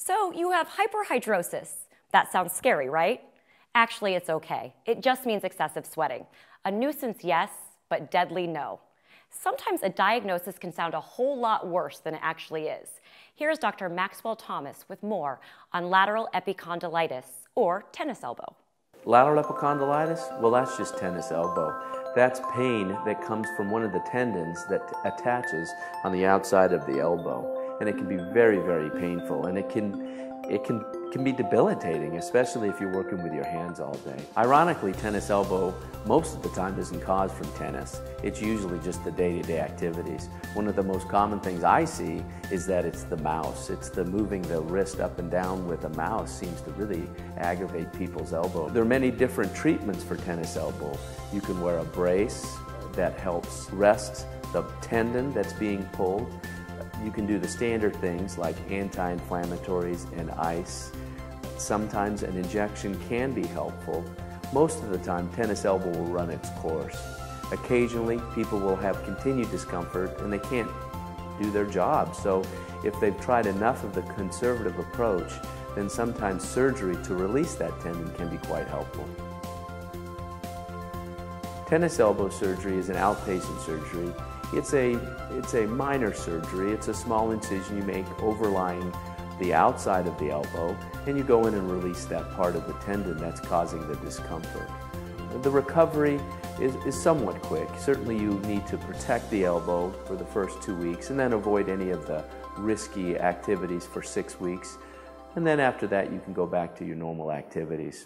So you have hyperhidrosis. That sounds scary, right? Actually, it's okay. It just means excessive sweating. A nuisance, yes, but deadly, no. Sometimes a diagnosis can sound a whole lot worse than it actually is. Here's Dr. Maxwell Thomas with more on lateral epicondylitis, or tennis elbow. Lateral epicondylitis? Well, that's just tennis elbow. That's pain that comes from one of the tendons that attaches on the outside of the elbow. And it can be very, very painful, and it can be debilitating, especially if you're working with your hands all day. Ironically, tennis elbow most of the time isn't caused from tennis. It's usually just the day-to-day activities. One of the most common things I see is that it's the mouse. It's the moving the wrist up and down with a mouse seems to really aggravate people's elbow. There are many different treatments for tennis elbow. You can wear a brace that helps rest the tendon that's being pulled. You can do the standard things like anti-inflammatories and ice. Sometimes an injection can be helpful. Most of the time, tennis elbow will run its course. Occasionally, people will have continued discomfort and they can't do their job. So if they've tried enough of the conservative approach, then sometimes surgery to release that tendon can be quite helpful. Tennis elbow surgery is an outpatient surgery. It's a minor surgery. It's a small incision you make overlying the outside of the elbow, and you go in and release that part of the tendon that's causing the discomfort. The recovery is somewhat quick. Certainly you need to protect the elbow for the first 2 weeks and then avoid any of the risky activities for 6 weeks. And then after that you can go back to your normal activities.